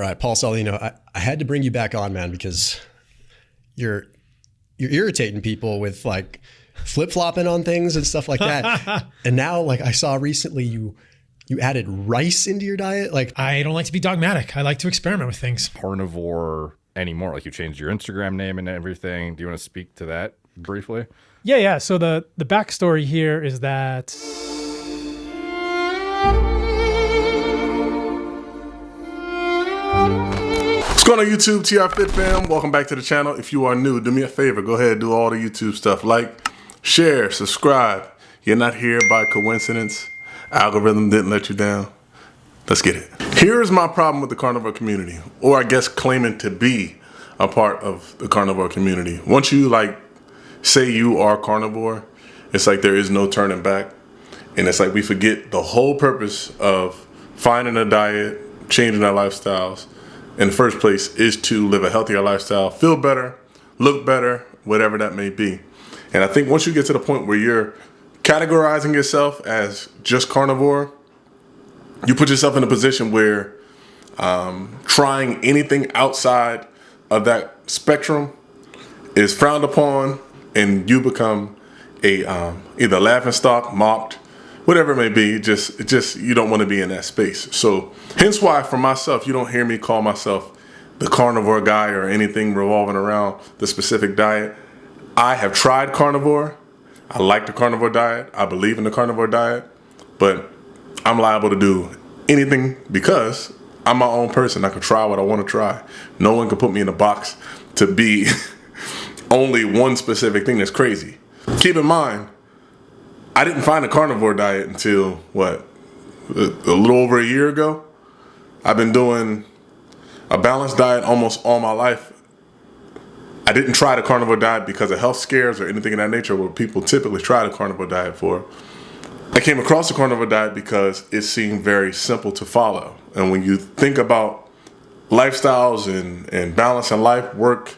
All right, Paul Saladino, I had to bring you back on, man, because you're irritating people with like flip-flopping on things and stuff like that. And now, like I saw recently, you added rice into your diet. Like, I don't like to be dogmatic. I like to experiment with things. Carnivore anymore. Like, you changed your Instagram name and everything. Do you want to speak to that briefly? Yeah. So the backstory here is that What's going on YouTube, TR Fit fam? Welcome back to the channel. If you are new, do me a favor. Go ahead and do all the YouTube stuff. Like, share, subscribe. You're not here by coincidence. Algorithm didn't let you down. Let's get it. Here's my problem with the carnivore community, or I guess claiming to be a part of the carnivore community. Once you like say you are carnivore, it's like there is no turning back. And it's like we forget the whole purpose of finding a diet, changing our lifestyles in the first place is to live a healthier lifestyle, feel better, look better, whatever that may be. And I think once you get to the point where you're categorizing yourself as just carnivore, you put yourself in a position where trying anything outside of that spectrum is frowned upon, and you become a either laughing stock, mocked, whatever it may be. Just you don't want to be in that space. So hence why for myself, you don't hear me call myself the carnivore guy or anything revolving around the specific diet. I have tried carnivore. I like the carnivore diet. I believe in the carnivore diet, but I'm liable to do anything because I'm my own person. I can try what I want to try. No one can put me in a box to be only one specific thing. That's crazy. Keep in mind, I didn't find a carnivore diet until, what, a little over a year ago? I've been doing a balanced diet almost all my life. I didn't try the carnivore diet because of health scares or anything of that nature where people typically try the carnivore diet for. I came across the carnivore diet because it seemed very simple to follow. And when you think about lifestyles and balance in life, work,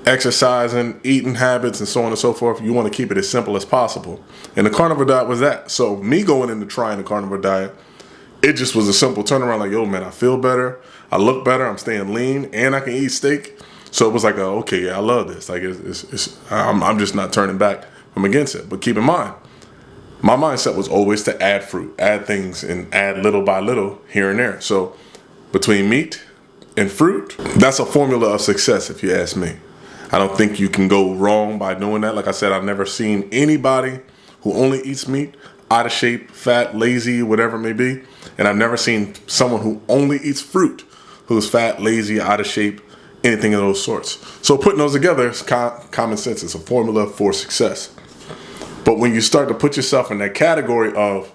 exercising, eating habits, and so on and so forth, you want to keep it as simple as possible. And the carnivore diet was that. So me going into trying the carnivore diet, it just was a simple turnaround. Like, yo, man, I feel better. I look better. I'm staying lean, and I can eat steak. So it was like, okay, yeah, I love this. Like, I'm just not turning back from against it. But keep in mind, my mindset was always to add fruit, add things, and add little by little here and there. So between meat and fruit, that's a formula of success, if you ask me. I don't think you can go wrong by doing that. Like I said, I've never seen anybody who only eats meat out of shape, fat, lazy, whatever it may be. And I've never seen someone who only eats fruit who's fat, lazy, out of shape, anything of those sorts. So putting those together is common sense. It's a formula for success. But when you start to put yourself in that category of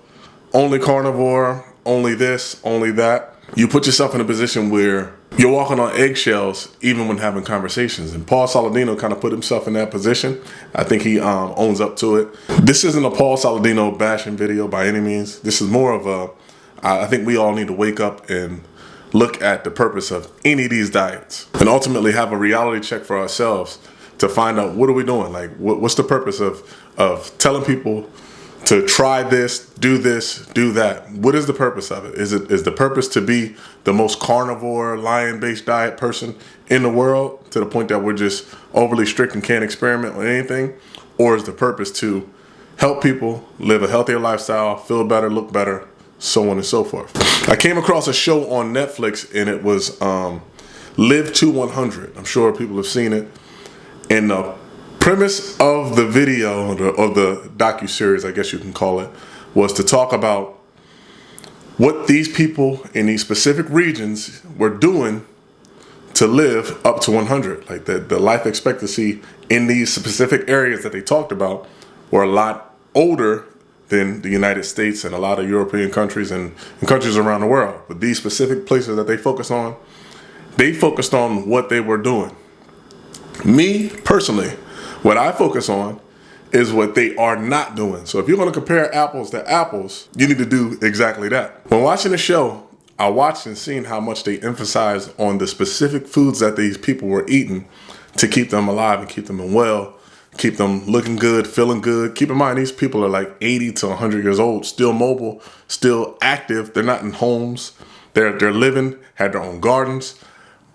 only carnivore, only this, only that, you put yourself in a position where you're walking on eggshells even when having conversations. And Paul Saladino kind of put himself in that position. I think he owns up to it. This isn't a Paul Saladino bashing video by any means. This is more of I think we all need to wake up and look at the purpose of any of these diets and ultimately have a reality check for ourselves to find out, what are we doing? Like, what's the purpose of telling people to try this, do that? What is the purpose of it? Is the purpose to be the most carnivore, lion-based diet person in the world to the point that we're just overly strict and can't experiment with anything? Or is the purpose to help people live a healthier lifestyle, feel better, look better, so on and so forth? I came across a show on Netflix, and it was Live to 100. I'm sure people have seen it. And the premise of the video, or the docuseries, I guess you can call it, was to talk about what these people in these specific regions were doing to live up to 100. Like the life expectancy in these specific areas that they talked about were a lot older than the United States and a lot of European countries and countries around the world. But these specific places that they focused on what they were doing. Me, personally, what I focus on is what they are not doing. So if you're going to compare apples to apples, you need to do exactly that. When watching the show, I watched and seen how much they emphasized on the specific foods that these people were eating to keep them alive and keep them well, keep them looking good, feeling good. Keep in mind, these people are like 80 to 100 years old, still mobile, still active. They're not in homes. They're living, had their own gardens,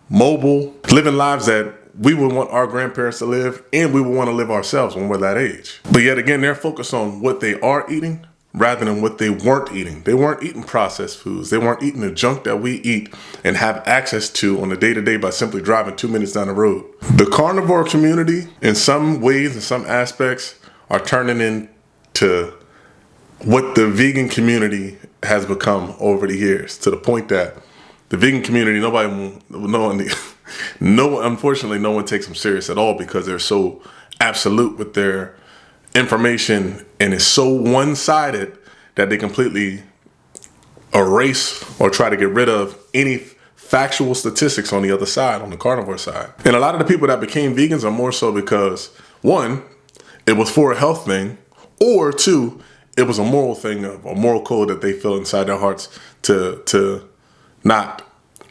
mobile, living lives that we would want our grandparents to live, and we would want to live ourselves when we're that age. But yet again, they're focused on what they are eating rather than what they weren't eating. They weren't eating processed foods. They weren't eating the junk that we eat and have access to on a day-to-day by simply driving 2 minutes down the road. The carnivore community, in some ways, in some aspects, are turning into what the vegan community has become over the years, to the point that the vegan community, unfortunately, no one takes them serious at all because they're so absolute with their information and it's so one-sided that they completely erase or try to get rid of any factual statistics on the other side, on the carnivore side. And a lot of the people that became vegans are more so because, one, it was for a health thing, or two, it was a moral thing, a moral code that they feel inside their hearts to not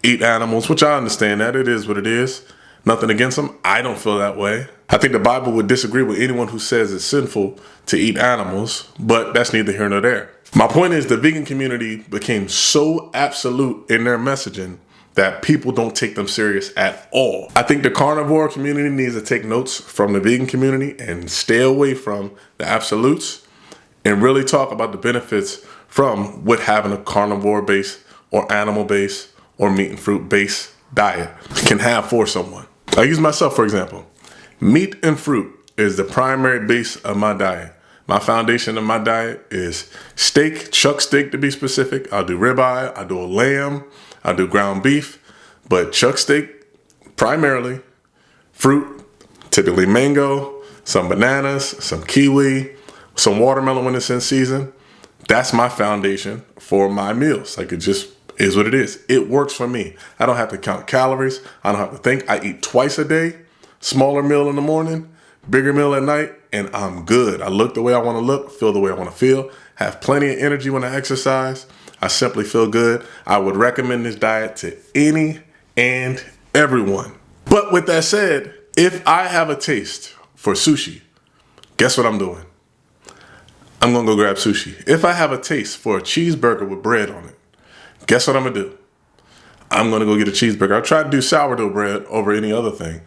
eat animals, which I understand that. It is what it is. Nothing against them. I don't feel that way. I think the Bible would disagree with anyone who says it's sinful to eat animals, but that's neither here nor there. My point is the vegan community became so absolute in their messaging that people don't take them serious at all. I think the carnivore community needs to take notes from the vegan community and stay away from the absolutes and really talk about the benefits from what having a carnivore-based or animal-based or meat and fruit-based diet can have for someone. I use myself, for example. Meat and fruit is the primary base of my diet. My foundation of my diet is steak, chuck steak to be specific. I'll do ribeye, I'll do a lamb, I'll do ground beef, but chuck steak primarily, fruit, typically mango, some bananas, some kiwi, some watermelon when it's in season. That's my foundation for my meals. Like, it just is what it is. It works for me. I don't have to count calories. I don't have to think. I eat twice a day, smaller meal in the morning, bigger meal at night, and I'm good. I look the way I want to look, feel the way I want to feel, have plenty of energy when I exercise. I simply feel good. I would recommend this diet to any and everyone. But with that said, if I have a taste for sushi, guess what I'm doing? I'm going to go grab sushi. If I have a taste for a cheeseburger with bread on it, guess what I'm going to do? I'm going to go get a cheeseburger. I try to do sourdough bread over any other thing.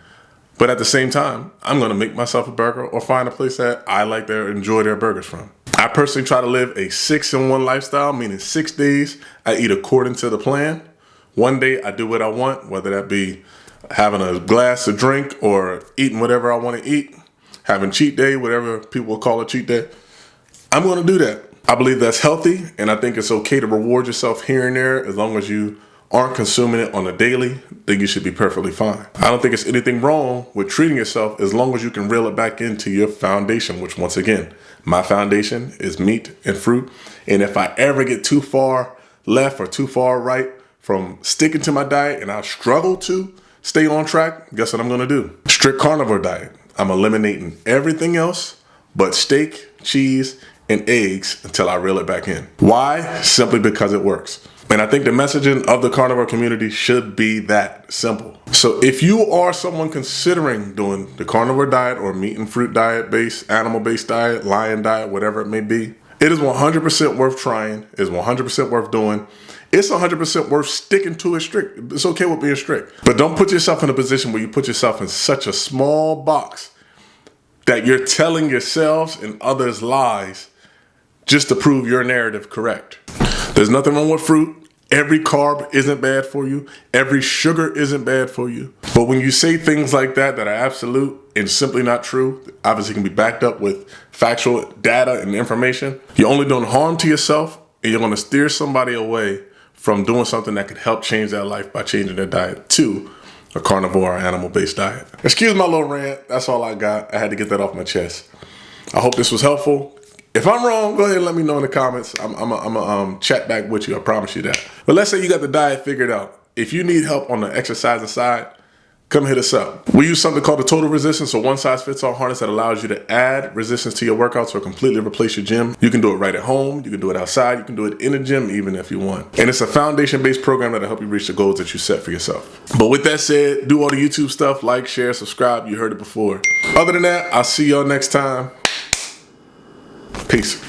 But at the same time, I'm going to make myself a burger or find a place that I like to enjoy their burgers from. I personally try to live a 6-in-1 lifestyle, meaning 6 days I eat according to the plan. One day I do what I want, whether that be having a glass of drink or eating whatever I want to eat, having cheat day, whatever people call a cheat day. I'm going to do that. I believe that's healthy, and I think it's okay to reward yourself here and there as long as you aren't consuming it on a daily. I think you should be perfectly fine. I don't think it's anything wrong with treating yourself as long as you can reel it back into your foundation, which once again, my foundation is meat and fruit. And if I ever get too far left or too far right from sticking to my diet and I struggle to stay on track, guess what I'm going to do? Strict carnivore diet. I'm eliminating everything else but steak, cheese, and eggs until I reel it back in. Why? Simply because it works. And I think the messaging of the carnivore community should be that simple. So if you are someone considering doing the carnivore diet or meat and fruit diet based, animal based diet, lion diet, whatever it may be, it is 100% worth trying. It's 100% worth doing. It's 100% worth sticking to it strict. It's okay with being strict. But don't put yourself in a position where you put yourself in such a small box that you're telling yourselves and others lies just to prove your narrative correct. There's nothing wrong with fruit. Every carb isn't bad for you. Every sugar isn't bad for you. But when you say things like that are absolute and simply not true, obviously can be backed up with factual data and information, you're only doing harm to yourself, and you're going to steer somebody away from doing something that could help change their life by changing their diet to a carnivore or animal-based diet. Excuse my little rant. That's all I got. I had to get that off my chest. I hope this was helpful. If I'm wrong, go ahead and let me know in the comments. I'm gonna chat back with you. I promise you that. But let's say you got the diet figured out. If you need help on the exercising side, come hit us up. We use something called the total resistance, a one-size-fits-all harness that allows you to add resistance to your workouts or completely replace your gym. You can do it right at home. You can do it outside. You can do it in a gym even if you want. And it's a foundation-based program that'll help you reach the goals that you set for yourself. But with that said, do all the YouTube stuff, like, share, subscribe. You heard it before. Other than that, I'll see y'all next time. Peace.